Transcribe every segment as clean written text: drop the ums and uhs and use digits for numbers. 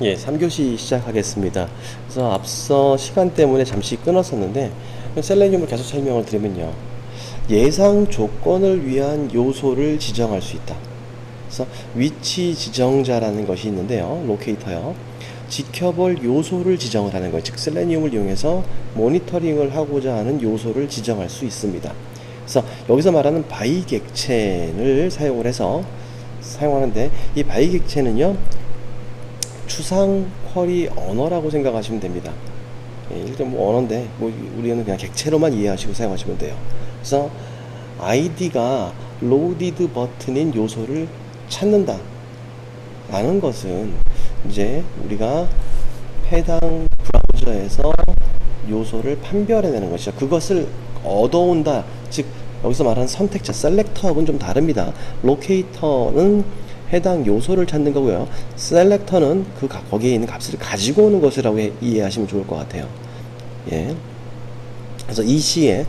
예, 3교시 시작하겠습니다. 그래서 앞서 시간 때문에 잠시 끊었었는데 셀레늄을 계속 설명을 드리면요. 예상 조건을 위한 요소를 지정할 수 있다. 그래서 위치 지정자라는 것이 있는데요. 로케이터요. 지켜볼 요소를 지정을 하는 거예요. 즉 셀레늄을 이용해서 모니터링을 하고자 하는 요소를 지정할 수 있습니다. 그래서 여기서 말하는 바이객체를 사용을 해서 사용하는데, 이 바이객체는요 추상 쿼리 언어라고 생각하시면 됩니다. 예, 일단 뭐 언어인데 뭐 우리는 그냥 객체로만 이해하시고 사용하시면 돼요. 그래서 id가 loaded 버튼인 요소를 찾는다 라는 것은 이제 우리가 해당 브라우저에서 요소를 판별해내는 것이죠. 그것을 얻어온다. 즉 여기서 말하는 선택자 셀렉터하고는 좀 다릅니다. 로케이터는 해당 요소를 찾는 거고요. 셀렉터는 거기에 있는 값을 가지고 오는 것이라고 이해하시면 좋을 것 같아요. 예. 그래서 이 시에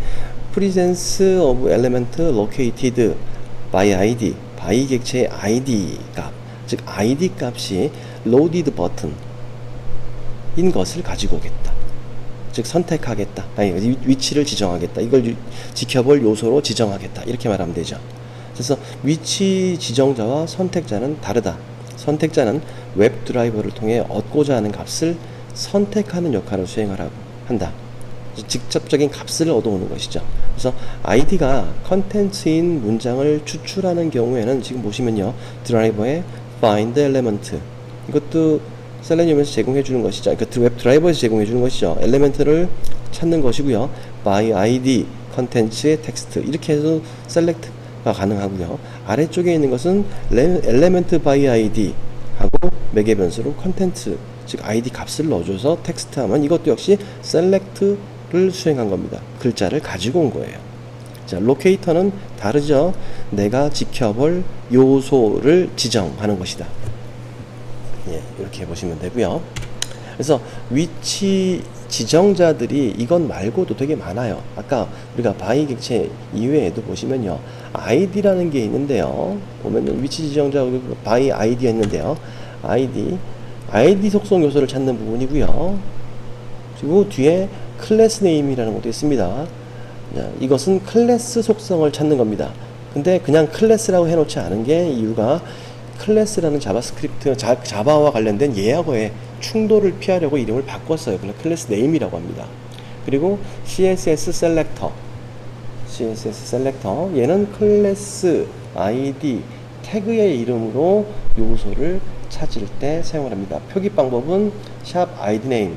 presence of element located by id, by 객체의 id 값, 즉 id 값이 loaded button인 것을 가지고 오겠다. 즉 선택하겠다. 아니, 위치를 지정하겠다. 이걸 지켜볼 요소로 지정하겠다. 이렇게 말하면 되죠. 그래서 위치 지정자와 선택자는 다르다. 선택자는 웹 드라이버를 통해 얻고자 하는 값을 선택하는 역할을 수행하라고 한다. 직접적인 값을 얻어오는 것이죠. 그래서 id가 컨텐츠인 문장을 추출하는 경우에는 지금 보시면요, 드라이버의 find element, 이것도 셀레늄에서 제공해 주는 것이죠. 그러니까 웹 드라이버에서 제공해 주는 것이죠. 엘리멘트를 찾는 것이고요. by id 컨텐츠의 텍스트, 이렇게 해서 셀렉트가 가능하고요. 아래쪽에 있는 것은 element by id 하고 매개 변수로 컨텐츠, 즉 id 값을 넣어줘서 텍스트 하면 이것도 역시 셀렉트를 수행한 겁니다. 글자를 가지고 온 거예요. 자, 로케이터는 다르죠. 내가 지켜볼 요소를 지정하는 것이다. 예, 이렇게 보시면 되고요. 그래서 위치 지정자들이 이건 말고도 되게 많아요. 아까 우리가 바이 객체 이외에도 보시면요, id라는 게 있는데요. 보면은 위치 지정자 바이 id가 있는데요. id 속성 요소를 찾는 부분이고요. 그리고 뒤에 클래스 네임이라는 것도 있습니다. 자, 이것은 클래스 속성을 찾는 겁니다. 근데 그냥 클래스라고 해놓지 않은 게 이유가, 클래스라는 자바스크립트, 자바와 관련된 예약어의 충돌을 피하려고 이름을 바꿨어요. 그래서 클래스 네임이라고 합니다. 그리고 CSS 셀렉터, 얘는 클래스 ID 태그의 이름으로 요소를 찾을 때 사용을 합니다. 표기 방법은 샵 id name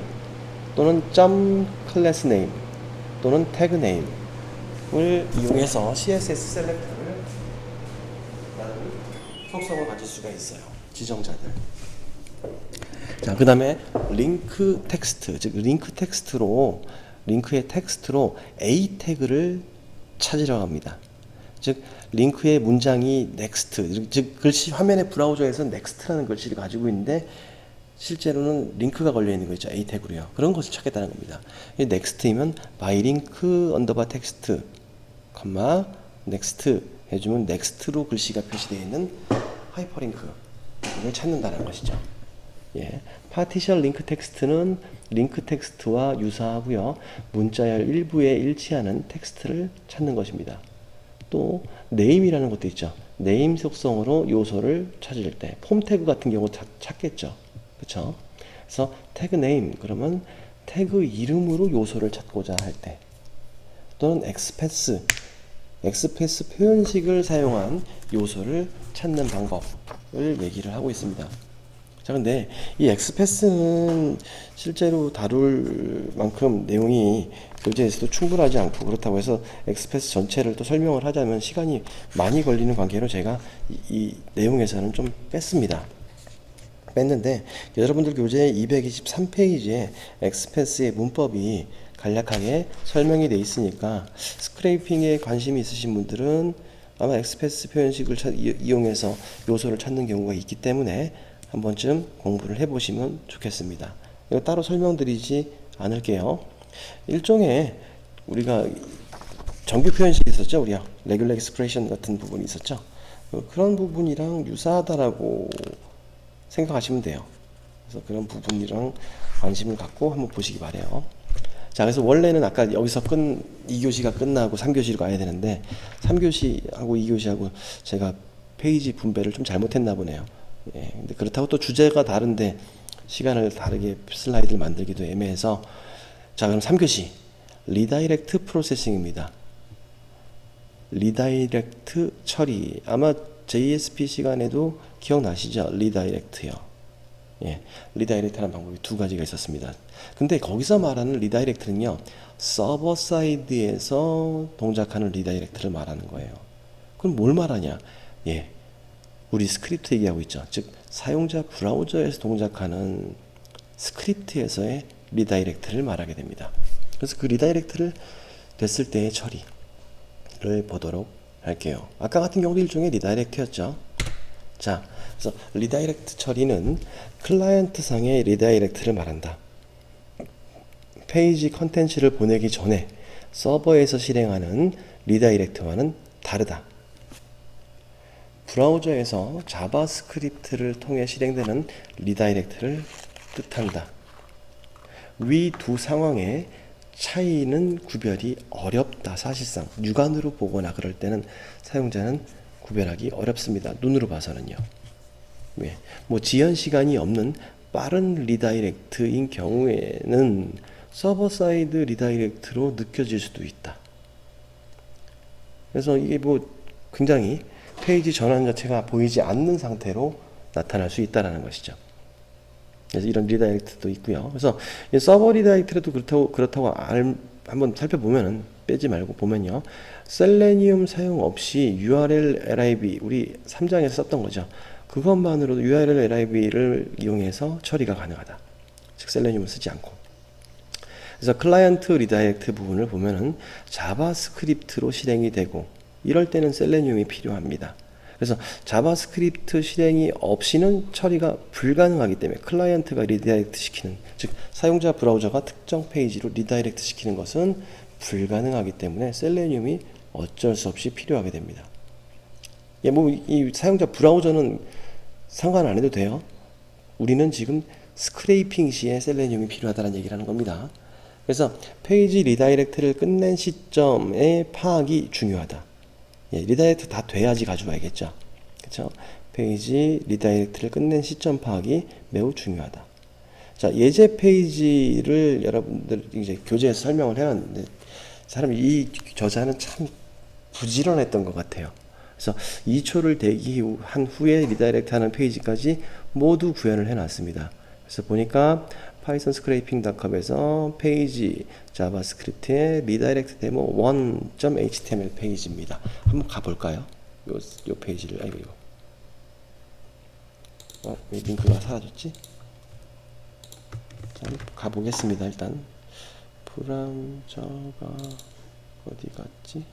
또는 class name 또는 tag name을 이용해서 CSS 셀렉터를 속성을 가질 수가 있어요. 지정자들. 자, 그 다음에 링크 텍스트, 즉 링크의 텍스트로 A 태그를 찾으려고 합니다. 즉 링크의 문장이 next, 즉 글씨 화면의 브라우저에서 next라는 글씨를 가지고 있는데 실제로는 링크가 걸려 있는 거 있죠. A 태그로요. 그런 것을 찾겠다는 겁니다. 이 next이면 by link underbar text, next 해주면 넥스트로 글씨가 표시되어 있는 하이퍼링크를 찾는다는 것이죠. 예, 파티션 링크 텍스트는 링크 텍스트와 유사하고요. 문자열 일부에 일치하는 텍스트를 찾는 것입니다. 또 네임이라는 것도 있죠. 네임 속성으로 요소를 찾을 때 폼 태그 같은 경우 찾겠죠. 그렇죠? 그래서 태그 네임, 그러면 태그 이름으로 요소를 찾고자 할 때, 또는 엑스패스 표현식을 사용한 요소를 찾는 방법을 얘기를 하고 있습니다. 자, 근데 이 엑스패스는 실제로 다룰 만큼 내용이 교재에서도 충분하지 않고, 그렇다고 해서 엑스패스 전체를 또 설명을 하자면 시간이 많이 걸리는 관계로 제가 이 내용에서는 좀 뺐는데, 여러분들 교재 223페이지에 엑스패스의 문법이 간략하게 설명이 되어 있으니까 스크래핑에 관심이 있으신 분들은 아마 엑스패스 표현식을 이용해서 요소를 찾는 경우가 있기 때문에 한 번쯤 공부를 해보시면 좋겠습니다. 이거 따로 설명드리지 않을게요. 일종의 우리가 정규 표현식이 있었죠. 우리가 레귤러 익스프레션 같은 부분이 있었죠. 그런 부분이랑 유사하다라고 생각하시면 돼요. 그래서 그런 부분이랑 관심을 갖고 한번 보시기 바래요. 자, 그래서 원래는 아까 여기서 2교시가 끝나고 3교시로 가야 되는데 3교시하고 2교시하고 제가 페이지 분배를 좀 잘못했나 보네요. 예, 근데 그렇다고 또 주제가 다른데 시간을 다르게 슬라이드를 만들기도 애매해서, 자, 그럼 3교시 리다이렉트 프로세싱입니다. 리다이렉트 처리. 아마 JSP 시간에도 기억나시죠? 리다이렉트요. 예, 리다이렉트라는 방법이 두 가지가 있었습니다. 근데 거기서 말하는 리다이렉트는요, 서버 사이드에서 동작하는 리다이렉트를 말하는 거예요. 그럼 뭘 말하냐? 예, 우리 스크립트 얘기하고 있죠. 즉, 사용자 브라우저에서 동작하는 스크립트에서의 리다이렉트를 말하게 됩니다. 그래서 그 리다이렉트를 됐을 때의 처리를 보도록 할게요. 아까 같은 경우도 일종의 리다이렉트였죠. 자, 그래서 리다이렉트 처리는 클라이언트 상의 리다이렉트를 말한다. 페이지 컨텐츠를 보내기 전에 서버에서 실행하는 리다이렉트와는 다르다. 브라우저에서 자바스크립트를 통해 실행되는 리다이렉트를 뜻한다. 위 두 상황의 차이는 구별이 어렵다. 사실상 육안으로 보거나 그럴 때는 사용자는 구별하기 어렵습니다. 눈으로 봐서는요. 왜? 뭐 지연 시간이 없는 빠른 리다이렉트인 경우에는 서버 사이드 리다이렉트로 느껴질 수도 있다. 그래서 이게 뭐 굉장히 페이지 전환 자체가 보이지 않는 상태로 나타날 수 있다는 것이죠. 그래서 이런 리다이렉트도 있고요. 그래서 서버 리다이렉트도 그렇다고 한번 살펴보면은, 빼지 말고 보면요, 셀레니움 사용 없이 URL lib, 우리 3장에서 썼던 거죠. 그것만으로도 URL lib를 이용해서 처리가 가능하다. 즉 셀레니움을 쓰지 않고. 그래서 클라이언트 리다이렉트 부분을 보면은 자바스크립트로 실행이 되고, 이럴 때는 셀레니움이 필요합니다. 그래서 자바스크립트 실행이 없이는 처리가 불가능하기 때문에 클라이언트가 리다이렉트 시키는, 즉 사용자 브라우저가 특정 페이지로 리다이렉트 시키는 것은 불가능하기 때문에 셀레니움이 어쩔 수 없이 필요하게 됩니다. 예, 뭐 이 사용자 브라우저는 상관 안 해도 돼요. 우리는 지금 스크레이핑 시에 셀레니움이 필요하다는 얘기를 하는 겁니다. 그래서 페이지 리다이렉트를 끝낸 시점의 파악이 중요하다. 예, 리다이렉트 다 돼야지 가져와야겠죠. 그렇죠? 페이지 리다이렉트를 끝낸 시점 파악이 매우 중요하다. 자, 예제 페이지를 여러분들 이제 교재에서 설명을 해놨는데, 이 저자는 참 부지런했던 것 같아요. 그래서 2초를 대기한 후에 리다이렉트 하는 페이지까지 모두 구현을 해놨습니다. 그래서 보니까 파이썬 스크래핑닷컴에서 페이지 자바스크립트의 리다이렉트 데모 1.html 페이지입니다. 한번 가볼까요? 요 페이지를. 아이고, 이거 왜 링크가 사라졌지? 자, 가보겠습니다. 일단 브라우저가 어디 갔지?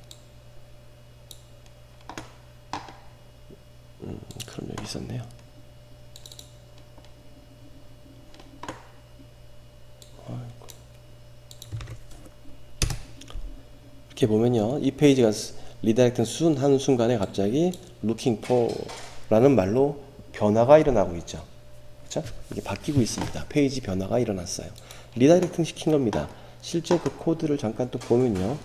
그럼 여기 있었네요. 이렇게 보면요, 이 페이지가 리다이렉트 하는 순간에 갑자기 looking for 라는 말로 변화가 일어나고 있죠. 그렇죠? 이게 바뀌고 있습니다. 페이지 변화가 일어났어요. 리다이렉트 시킨 겁니다. 실제 그 코드를 잠깐 또 보면요,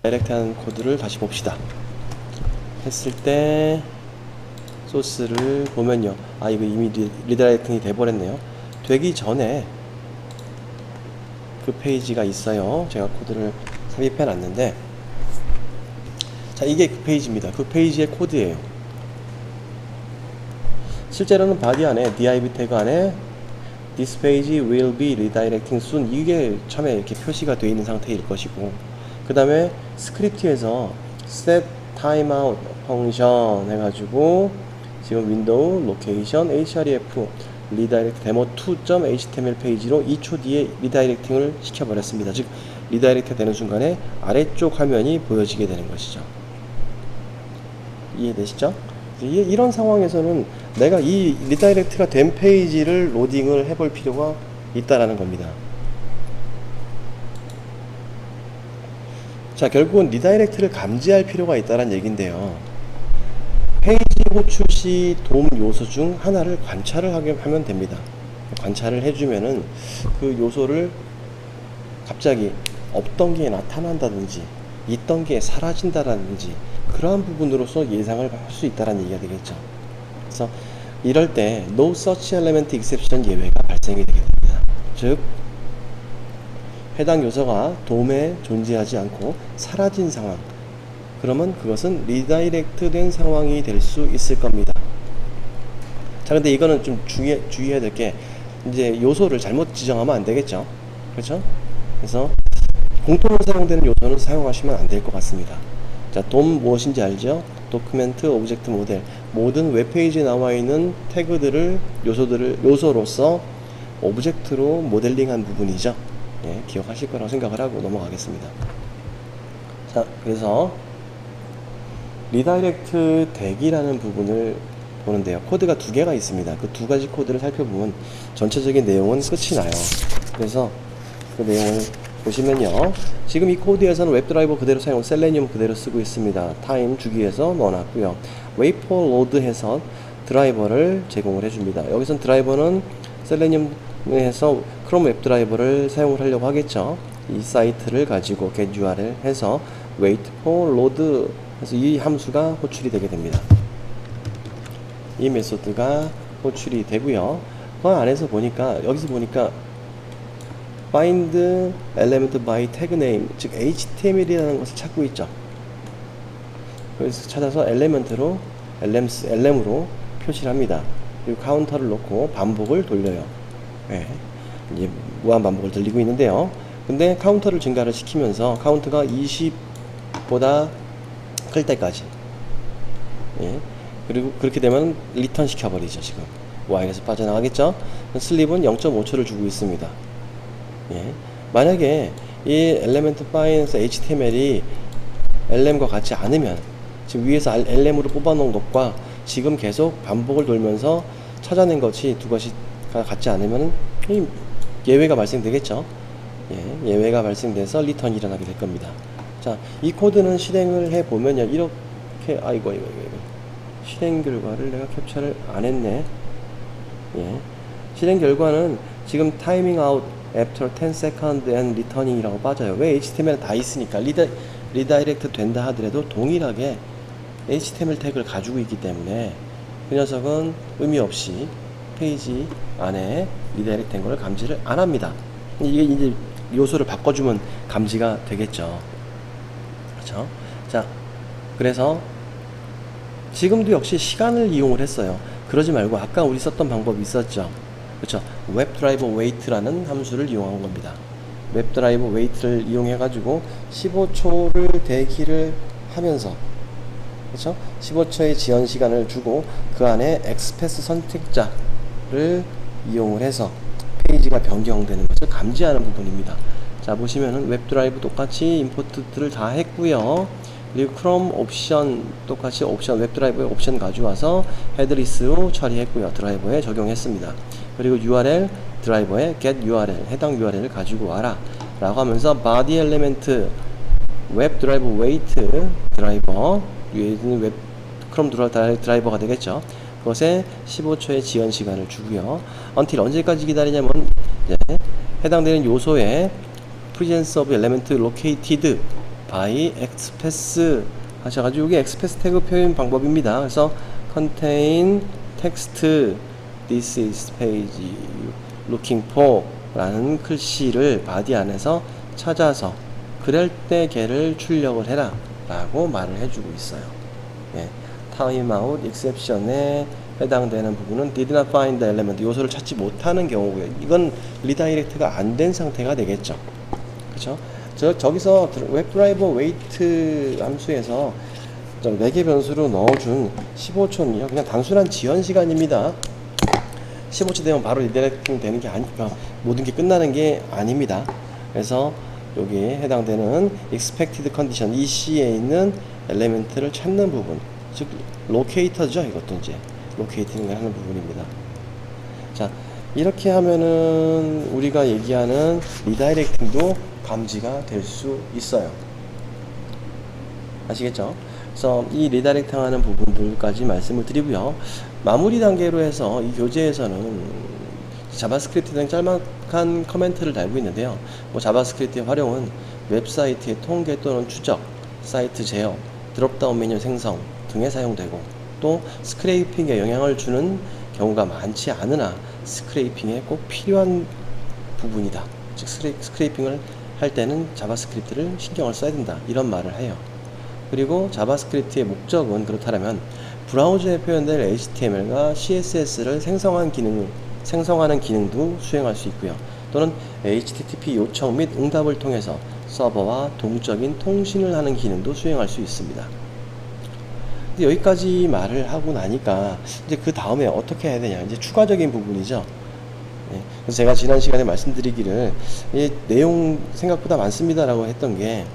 다이렉트 하는 코드를 다시 봅시다. 했을 때 소스를 보면요, 아, 이거 이미 리다이렉팅이 돼버렸네요. 되기 전에 그 페이지가 있어요. 제가 코드를 삽입해 놨는데, 자, 이게 그 페이지입니다. 그 페이지의 코드예요. 실제로는 바디 안에 div 태그 안에 this page will be redirecting soon, 이게 처음에 이렇게 표시가 되어 있는 상태일 것이고, 그 다음에 스크립트에서 set timeout 펑션 해가지고 지금 윈도우 로케이션 href 리다이렉트 데모 2.html 페이지로 2초 뒤에 리다이렉팅을 시켜버렸습니다. 즉 리다이렉트 되는 순간에 아래쪽 화면이 보여지게 되는 것이죠. 이해되시죠? 이런 상황에서는 내가 이 리다이렉트가 된 페이지를 로딩을 해볼 필요가 있다라는 겁니다. 자, 결국은 리다이렉트를 감지할 필요가 있다는 얘기인데요. 페이지 호출 시 도움 요소 중 하나를 관찰을 하면 됩니다. 관찰을 해주면은 그 요소를 갑자기 없던 게 나타난다든지 있던 게 사라진다든지 그러한 부분으로서 예상을 할 수 있다는 얘기가 되겠죠. 그래서 이럴 때 No such element exception 예외가 발생이 되게 됩니다. 즉 해당 요소가 돔에 존재하지 않고 사라진 상황, 그러면 그것은 리다이렉트 된 상황이 될 수 있을 겁니다. 자, 근데 이거는 좀 주의해야 될 게, 이제 요소를 잘못 지정하면 안 되겠죠. 그렇죠? 그래서 공통으로 사용되는 요소는 사용하시면 안 될 것 같습니다. 자, 돔 무엇인지 알죠? 도큐멘트, 오브젝트, 모델. 모든 웹페이지에 나와 있는 태그들을, 요소로서 오브젝트로 모델링한 부분이죠. 예, 기억하실 거라고 생각을 하고 넘어가겠습니다. 자, 그래서 리다이렉트 대기라는 부분을 보는데요. 코드가 두 개가 있습니다. 그 두 가지 코드를 살펴보면 전체적인 내용은 끝이 나요. 그래서 그 내용을 보시면요. 지금 이 코드에서는 웹드라이버 그대로 사용, 셀레니움 그대로 쓰고 있습니다. 타임 주기에서 넣어놨고요. 웨이퍼 로드 해서 드라이버를 제공을 해줍니다. 여기선 드라이버는 셀레니움에서 크롬 웹드라이버를 사용을 하려고 하겠죠. 이 사이트를 가지고 get URL 해서 wait for load 해서 이 함수가 호출이 되게 됩니다. 이 메소드가 호출이 되고요. 그 안에서 보니까, 여기서 보니까 find element by tag name, 즉 HTML이라는 것을 찾고 있죠. 그래서 찾아서 엘레멘트로 LM으로 표시를 합니다. 그리고 카운터를 놓고 반복을 돌려요. 네. 이제 무한 반복을 돌리고 있는데요. 근데 카운터를 증가를 시키면서 카운트가 20보다 클 때까지. 예. 그리고 그렇게 되면 리턴 시켜버리죠. 지금 while에서 빠져나가겠죠. 슬립은 0.5초를 주고 있습니다. 예. 만약에 이 엘레멘트 파일에서 HTML이 LM과 같지 않으면, 지금 위에서 LM으로 뽑아놓은 것과 지금 계속 반복을 돌면서 찾아낸 것이 두 가지가 같지 않으면 예외가 발생되겠죠. 예, 예외가 발생돼서 리턴이 일어나게 될 겁니다. 자, 이 코드는 실행을 해 보면요, 이렇게, 이거 실행 결과를 내가 캡처를 안 했네. 예, 실행 결과는 지금 타이밍 아웃 after 10 seconds and returning이라고 빠져요. 왜? HTML 다 있으니까. 리다이렉트 된다 하더라도 동일하게 HTML 태그를 가지고 있기 때문에 그 녀석은 의미 없이 페이지 안에 리다이렉트 된 거를 감지를 안 합니다. 이게 이제 요소를 바꿔주면 감지가 되겠죠. 그렇죠? 자, 그래서 지금도 역시 시간을 이용을 했어요. 그러지 말고 아까 우리 썼던 방법이 있었죠. 그렇죠? 웹드라이버 웨이트라는 함수를 이용한 겁니다. 웹드라이버 웨이트를 이용해 가지고 15초를 대기를 하면서, 그렇죠? 15초의 지연 시간을 주고 그 안에 엑스패스 선택자를 이용을 해서 페이지가 변경되는 것을 감지하는 부분입니다. 자, 보시면은 웹드라이브 똑같이 임포트들을 다 했고요. 그리고 크롬 옵션 똑같이 웹드라이브의 옵션 가져와서 헤드리스로 처리했고요. 드라이버에 적용했습니다. 그리고 URL 드라이버에 get URL, 해당 URL을 가지고 와라 라고 하면서 body element 웹드라이버 웨이트 드라이버, 위에는 웹 크롬 드라이버가 되겠죠. 그것에 15초의 지연 시간을 주고요. until 언제까지 기다리냐면, 이제 해당되는 요소에 presence of element located by express 하셔가지고, 이게 express 태그 표현 방법입니다. 그래서 contain text this is page looking for 라는 글씨를 바디 안에서 찾아서 그럴 때 걔를 출력을 해라 라고 말을 해주고 있어요. 예. 타임아웃 exception에 해당되는 부분은 did not find the element, 요소를 찾지 못하는 경우고요. 이건 리다이렉트가 안 된 상태가 되겠죠. 그쵸? 저기서 웹드라이버 웨이트 함수에서 4개 변수로 넣어준 15초는요, 그냥 단순한 지연 시간입니다. 15초 되면 바로 리다이렉팅 되는 게 아니까 모든 게 끝나는 게 아닙니다. 그래서 여기에 해당되는 expected condition, EC에 있는 엘리멘트를 찾는 부분, 즉 로케이터죠. 이것도 이제 로케이팅을 하는 부분입니다. 자, 이렇게 하면은 우리가 얘기하는 리다이렉팅도 감지가 될 수 있어요. 아시겠죠? 그래서 이 리다이렉트 하는 부분들까지 말씀을 드리고요. 마무리 단계로 해서 이 교재에서는 자바스크립트에 대한 짤막한 커멘트를 달고 있는데요. 뭐 자바스크립트의 활용은 웹사이트의 통계 또는 추적, 사이트 제어, 드롭다운 메뉴 생성 등에 사용되고, 또 스크레이핑에 영향을 주는 경우가 많지 않으나 스크레이핑에 꼭 필요한 부분이다. 즉 스크레이핑을 할 때는 자바스크립트를 신경을 써야 된다, 이런 말을 해요. 그리고 자바스크립트의 목적은 그렇다면 브라우저에 표현될 HTML과 CSS를 생성하는 기능도 수행할 수 있고요. 또는 HTTP 요청 및 응답을 통해서 서버와 동적인 통신을 하는 기능도 수행할 수 있습니다. 근데 여기까지 말을 하고 나니까 이제 그 다음에 어떻게 해야 되냐, 이제 추가적인 부분이죠. 그래서 제가 지난 시간에 말씀드리기를 내용 생각보다 많습니다라고 했던 게,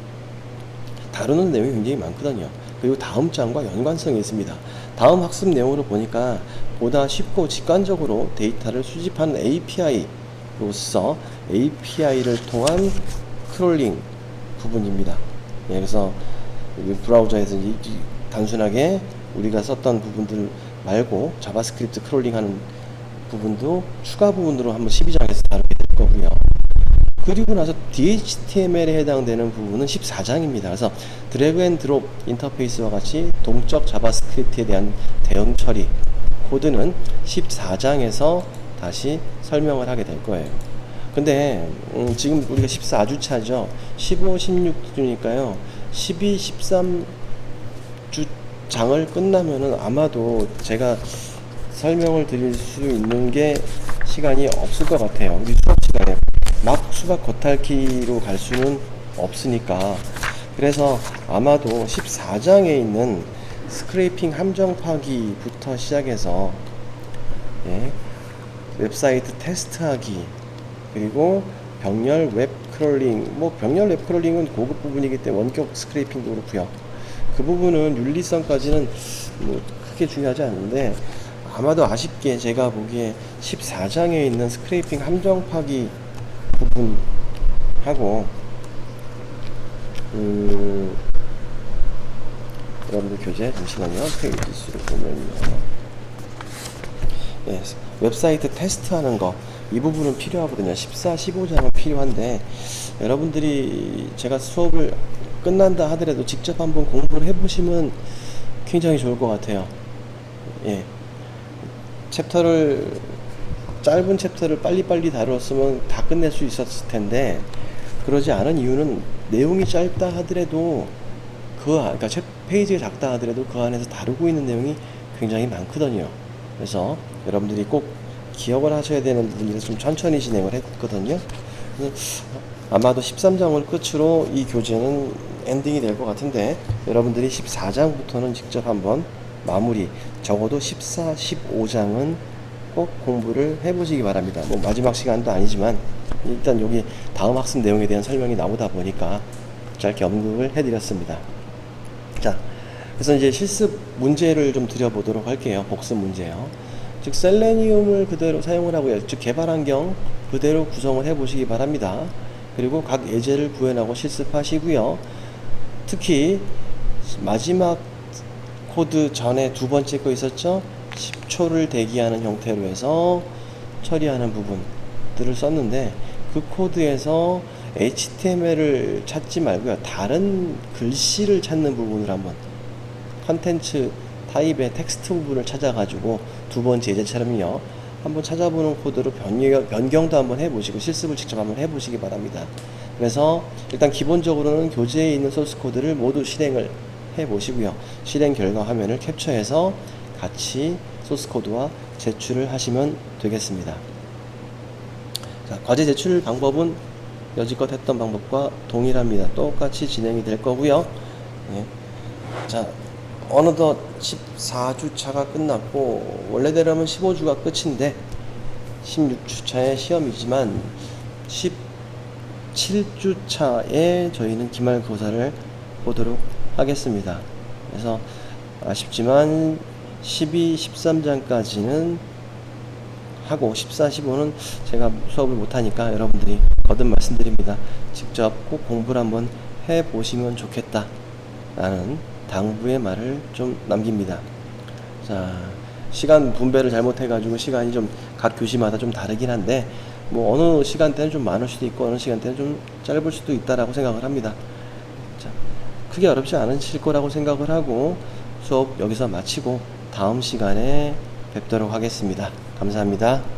다루는 내용이 굉장히 많거든요. 그리고 다음 장과 연관성이 있습니다. 다음 학습 내용으로 보니까 보다 쉽고 직관적으로 데이터를 수집하는 API로서 API를 통한 크롤링 부분입니다. 그래서 브라우저에서 단순하게 우리가 썼던 부분들 말고 자바스크립트 크롤링하는 부분도 추가 부분으로 한번 12장에서 다루게 될 거고요. 그리고 나서 DHTML에 해당되는 부분은 14장입니다. 그래서 드래그 앤 드롭 인터페이스와 같이 동적 자바스크립트에 대한 대응 처리 코드는 14장에서 다시 설명을 하게 될 거예요. 근데 지금 우리가 14주차죠. 15, 16주니까요. 12, 13주장을 끝나면은 아마도 제가 설명을 드릴 수 있는 게 시간이 없을 것 같아요. 우리 수업 시간에 막 수박 겉핥기로 갈 수는 없으니까. 그래서 아마도 14장에 있는 스크래핑 함정 파기부터 시작해서 웹사이트 테스트하기, 그리고 병렬 웹 크롤링, 뭐 병렬 웹 크롤링은 고급 부분이기 때문에 원격 스크래핑도 그렇고요. 그 부분은 윤리성까지는 뭐 크게 중요하지 않은데, 아마도 아쉽게 제가 보기에 14장에 있는 스크래핑 함정 파기 부분하고 여러분들 교재 잠시만요. 페이지 수를 보면요. 웹사이트 테스트하는 거, 이 부분은 필요하거든요. 14, 15장은 필요한데, 여러분들이 제가 수업을 끝난다 하더라도 직접 한번 공부를 해보시면 굉장히 좋을 것 같아요. 짧은 챕터를 빨리빨리 다뤘으면 다 끝낼 수 있었을 텐데, 그러지 않은 이유는 내용이 짧다 하더라도 그러니까 페이지가 작다 하더라도 그 안에서 다루고 있는 내용이 굉장히 많거든요. 그래서 여러분들이 꼭 기억을 하셔야 되는 부분이라서 좀 천천히 진행을 했거든요. 아마도 13장을 끝으로 이 교재는 엔딩이 될 것 같은데, 여러분들이 14장부터는 직접 한번 마무리, 적어도 14, 15장은 꼭 공부를 해보시기 바랍니다. 뭐 마지막 시간도 아니지만 일단 여기 다음 학습 내용에 대한 설명이 나오다 보니까 짧게 언급을 해드렸습니다. 자, 그래서 이제 실습 문제를 좀 드려보도록 할게요. 복습 문제요. 즉 셀레니움을 그대로 사용을 하고요. 즉 개발 환경 그대로 구성을 해보시기 바랍니다. 그리고 각 예제를 구현하고 실습하시고요. 특히 마지막 코드 전에 두 번째 거 있었죠? 10초를 대기하는 형태로 해서 처리하는 부분들을 썼는데, 그 코드에서 HTML을 찾지 말고요. 다른 글씨를 찾는 부분을 한번, 컨텐츠 타입의 텍스트 부분을 찾아가지고 두 번째 예제처럼요. 한번 찾아보는 코드로 변경도 한번 해보시고 실습을 직접 한번 해보시기 바랍니다. 그래서 일단 기본적으로는 교재에 있는 소스 코드를 모두 실행을 해보시고요. 실행 결과 화면을 캡처해서 같이 소스 코드와 제출을 하시면 되겠습니다. 자, 과제 제출 방법은 여지껏 했던 방법과 동일합니다. 똑같이 진행이 될 거고요. 자, 어느덧 14주차가 끝났고, 원래대로면 15주가 끝인데 16주차의 시험이지만 17주차에 저희는 기말고사를 보도록 하겠습니다. 그래서 아쉽지만 12, 13장까지는 하고 14, 15는 제가 수업을 못하니까 여러분들이 거듭 말씀드립니다. 직접 꼭 공부를 한번 해보시면 좋겠다 라는 당부의 말을 좀 남깁니다. 자, 시간 분배를 잘못해가지고 시간이 좀 각 교시마다 좀 다르긴 한데, 뭐 어느 시간대는 좀 많을 수도 있고 어느 시간대는 좀 짧을 수도 있다라고 생각을 합니다. 자, 크게 어렵지 않으실 거라고 생각을 하고 수업 여기서 마치고 다음 시간에 뵙도록 하겠습니다. 감사합니다.